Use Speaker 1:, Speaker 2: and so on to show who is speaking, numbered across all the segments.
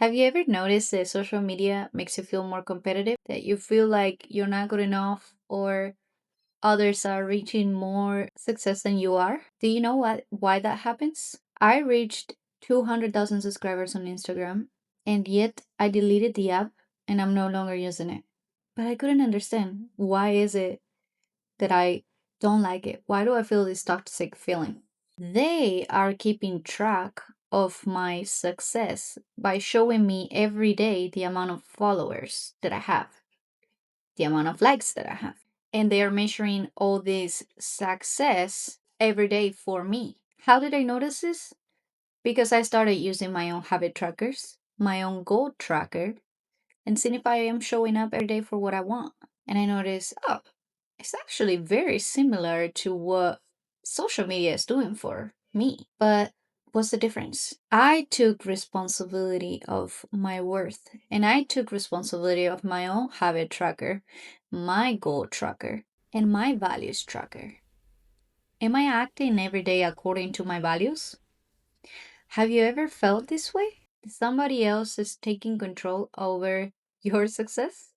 Speaker 1: Have you ever noticed that social media makes you feel more competitive? That you feel like you're not good enough or others are reaching more success than you are? Do you know why that happens? I reached 200,000 subscribers on Instagram and yet I deleted the app and I'm no longer using it. But I couldn't understand why is it that I don't like it? Why do I feel this toxic feeling? They are keeping track of my success by showing me every day the amount of followers that I have, the amount of likes that I have. And they are measuring all this success every day for me. How did I notice this? Because I started using my own habit trackers, my own goal tracker, and seeing if I am showing up every day for what I want. And I noticed, oh, it's actually very similar to what social media is doing for me. But what's the difference? I took responsibility of my worth and I took responsibility of my own habit tracker, my goal tracker, and my values tracker. Am I acting every day according to my values? Have you ever felt this way? That somebody else is taking control over your success?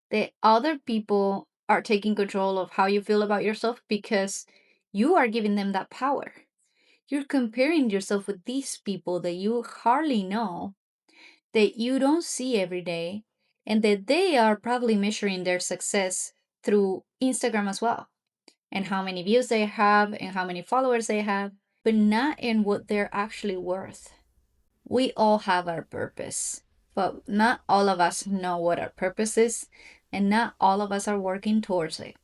Speaker 1: That other people are taking control of how you feel about yourself because you are giving them that power. You're comparing yourself with these people that you hardly know, that you don't see every day, and that they are probably measuring their success through Instagram as well, and how many views they have and how many followers they have, but not in what they're actually worth. We all have our purpose, but not all of us know what our purpose is, and not all of us are working towards it.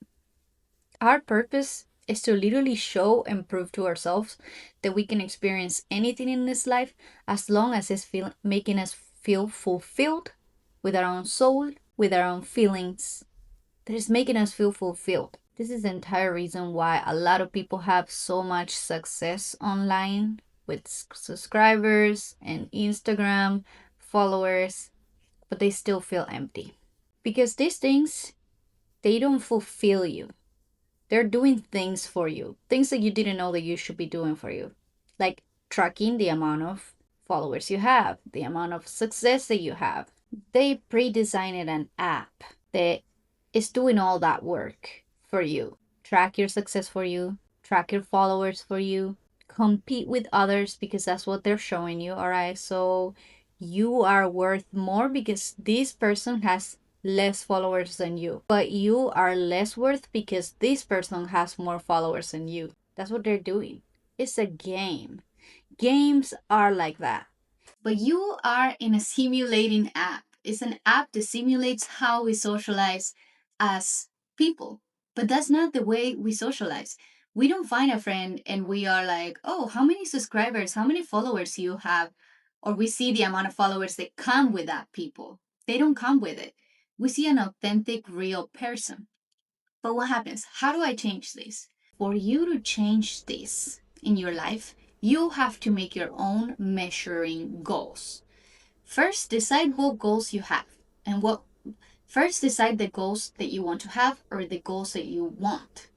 Speaker 1: Our purpose is to literally show and prove to ourselves that we can experience anything in this life as long as making us feel fulfilled with our own soul, with our own feelings, that is making us feel fulfilled. This is the entire reason why a lot of people have so much success online with subscribers and Instagram followers, but they still feel empty. Because these things, they don't fulfill you. They're doing things for you, things that you didn't know that you should be doing for you, like tracking the amount of followers you have, the amount of success that you have. They pre-designed an app that is doing all that work for you. Track your success for you, track your followers for you, compete with others because that's what they're showing you. All right. So you are worth more because this person has less followers than you, but you are less worth because this person has more followers than you. That's what they're doing. It's a game. Games are like that. But you are in a simulating app. It's an app that simulates how we socialize as people. But that's not the way we socialize. We don't find a friend and we are like, oh, how many subscribers, how many followers you have? Or we see the amount of followers that come with that people. They don't come with it. We see an authentic, real person. But what happens? How do I change this? For you to change this in your life, you have to make your own measuring goals. First, decide what goals you have and what first decide the goals that you want to have or the goals that you want.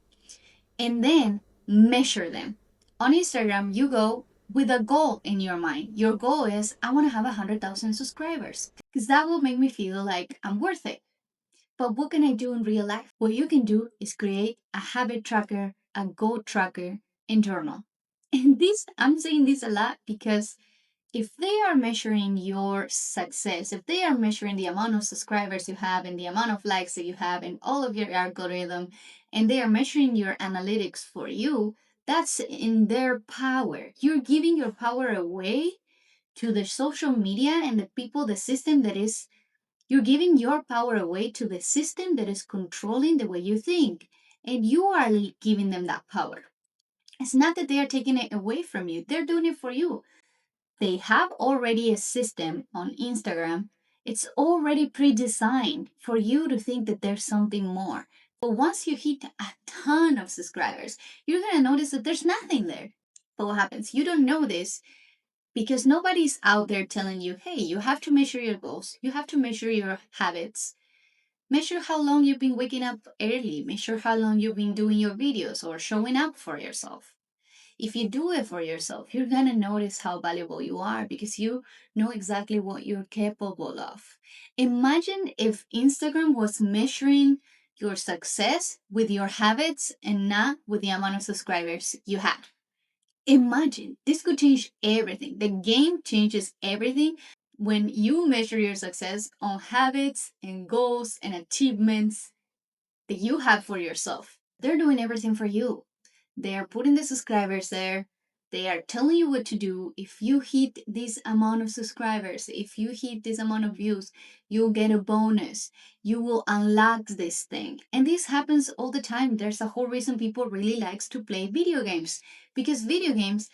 Speaker 1: And then measure them. On Instagram, you go with a goal in your mind. Your goal is I want to have 100,000 subscribers because that will make me feel like I'm worth it. But what can I do in real life? What you can do is create a habit tracker, a goal tracker, and journal. And this, I'm saying this a lot because if they are measuring your success, if they are measuring the amount of subscribers you have and the amount of likes that you have and all of your algorithm, and they are measuring your analytics for you, that's in their power. You're giving your power away to the social media and the people, the system that is you're giving your power away to the system that is controlling the way you think, and you are giving them that power. It's not that they are taking it away from you, they're doing it for you. They have already a system on Instagram. It's already pre designed for you to think that there's something more. But once you hit a ton of subscribers, you're going to notice that there's nothing there. But what happens? You don't know this because nobody's out there telling you, hey, you have to measure your goals, you have to measure your habits, measure how long you've been waking up early, measure how long you've been doing your videos or showing up for yourself. If you do it for yourself, you're gonna notice how valuable you are because you know exactly what you're capable of. Imagine if Instagram was measuring your success with your habits and not with the amount of subscribers you had. Imagine this could change everything. The game changes everything when you measure your success on habits and goals and achievements that you have for yourself. They're doing everything for you. They are putting the subscribers there. They are telling you what to do. If you hit this amount of subscribers, if you hit this amount of views, you'll get a bonus. You will unlock this thing. And this happens all the time. There's a whole reason people really likes to play video games because video games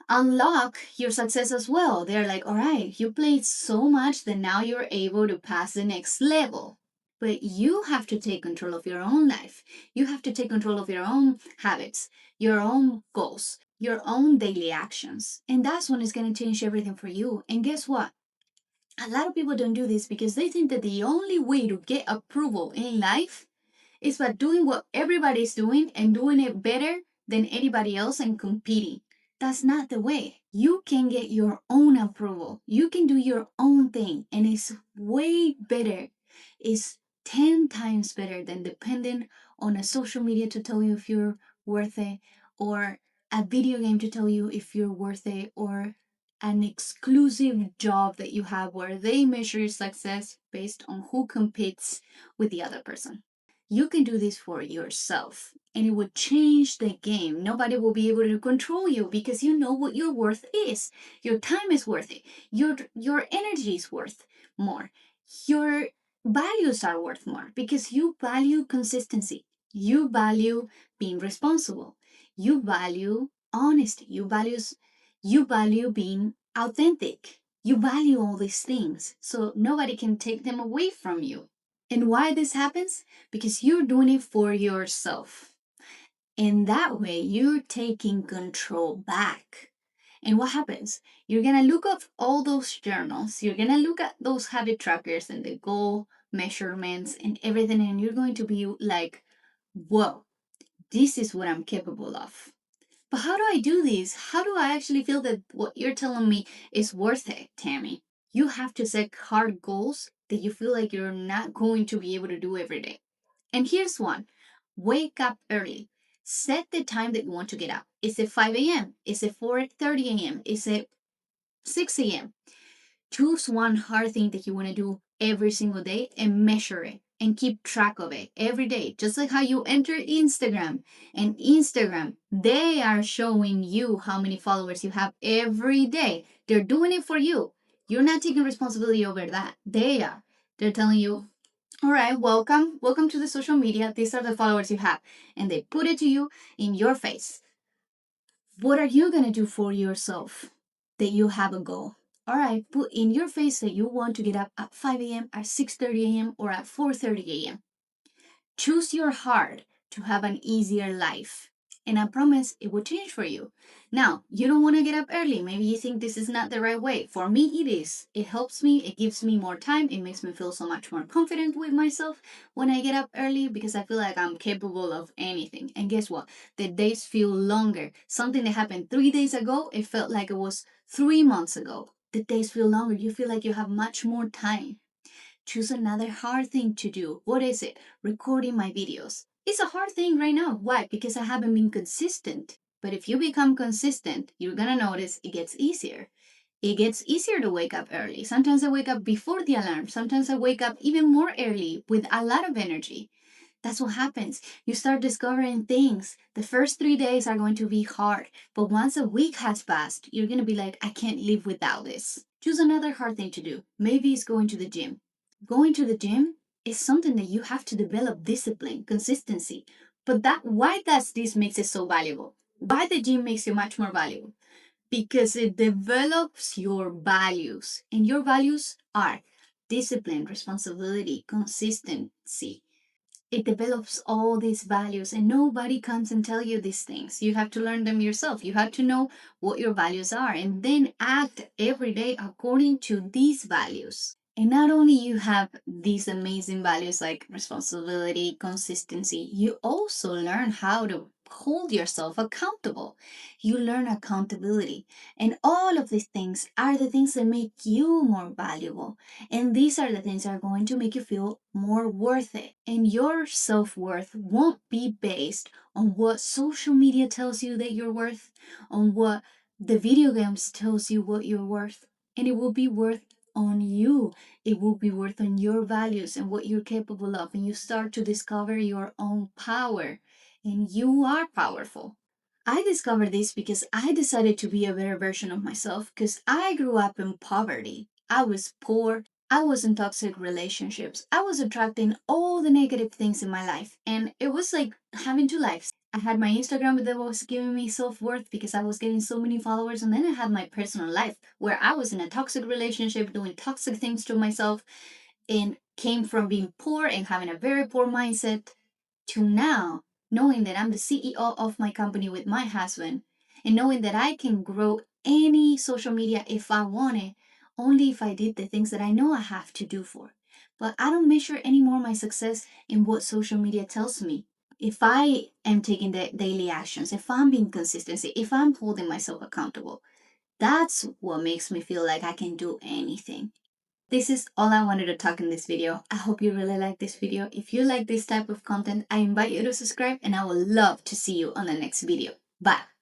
Speaker 1: unlock your success as well. They're like, all right, you played so much that now you're able to pass the next level. But you have to take control of your own life. You have to take control of your own habits, your own goals, your own daily actions. And that's when it's going to change everything for you. And guess what? A lot of people don't do this because they think that the only way to get approval in life is by doing what everybody's doing and doing it better than anybody else and competing. That's not the way. You can get your own approval. You can do your own thing, and it's way better. It's 10 times better than depending on a social media to tell you if you're worth it, or a video game to tell you if you're worth it, or an exclusive job that you have where they measure your success based on who competes with the other person. You can do this for yourself and it would change the game. Nobody will be able to control you because you know what your worth is. Your time is worth it. Your energy is worth more. Your values are worth more because you value consistency. You value being responsible. You value honesty. You value being authentic. You value all these things. So nobody can take them away from you. And why this happens? Because you're doing it for yourself. And that way, you're taking control back. And what happens? You're going to look up all those journals. You're going to look at those habit trackers and the goal measurements and everything. And you're going to be like, whoa, this is what I'm capable of. But how do I do this? How do I actually feel that what you're telling me is worth it, Tammy? You have to set hard goals that you feel like you're not going to be able to do every day. And here's one: wake up early. Set the time that you want to get up. Is it 5 a.m.? Is it 4:30 a.m.? Is it 6 a.m.? Choose one hard thing that you want to do every single day and measure it and keep track of it every day. Just like how you enter Instagram, and Instagram, they are showing you how many followers you have every day. They're doing it for you. You're not taking responsibility over that. They are. They're telling you, all right, welcome. Welcome to the social media. These are the followers you have. And they put it to you in your face. What are you going to do for yourself that you have a goal? All right, put in your face that you want to get up at 5 a.m., at 6:30 a.m., or at 4:30 a.m. Choose your heart to have an easier life. And I promise it will change for you. Now, you don't want to get up early. Maybe you think this is not the right way. For me, it is. It helps me. It gives me more time. It makes me feel so much more confident with myself when I get up early because I feel like I'm capable of anything. And guess what? The days feel longer. Something that happened 3 days ago, it felt like it was 3 months ago. The days feel longer. You feel like you have much more time. Choose another hard thing to do. What is it? Recording my videos. It's a hard thing right now. Why? Because I haven't been consistent. But if you become consistent, you're gonna notice it gets easier. It gets easier to wake up early. Sometimes I wake up before the alarm. Sometimes I wake up even more early with a lot of energy. That's what happens. You start discovering things. The first 3 days are going to be hard, but once a week has passed, you're going to be like, I can't live without this. Choose another hard thing to do. Maybe it's going to the gym. Going to the gym is something that you have to develop discipline, consistency. But why does this makes it so valuable? Why the gym makes you much more valuable? Because it develops your values, and your values are discipline, responsibility, consistency. It develops all these values, and nobody comes and tell you these things. You have to learn them yourself. You have to know what your values are and then act every day according to these values. And not only you have these amazing values like responsibility, consistency, you also learn how to hold yourself accountable. You learn accountability. And all of these things are the things that make you more valuable. And these are the things that are going to make you feel more worth it. And your self worth won't be based on what social media tells you that you're worth, on what the video games tells you what you're worth. And it will be worth on you. It will be worth on your values and what you're capable of. And you start to discover your own power. And you are powerful. I discovered this because I decided to be a better version of myself because I grew up in poverty. I was poor. I was in toxic relationships. I was attracting all the negative things in my life. And it was like having two lives. I had my Instagram that was giving me self worth because I was getting so many followers. And then I had my personal life where I was in a toxic relationship, doing toxic things to myself, and came from being poor and having a very poor mindset to now knowing that I'm the CEO of my company with my husband and knowing that I can grow any social media if I want it, only if I did the things that I know I have to do for. But I don't measure anymore my success in what social media tells me. If I am taking the daily actions, if I'm being consistent, if I'm holding myself accountable, that's what makes me feel like I can do anything. This is all I wanted to talk in this video. I hope you really like this video. If you like this type of content, I invite you to subscribe and I would love to see you on the next video. Bye.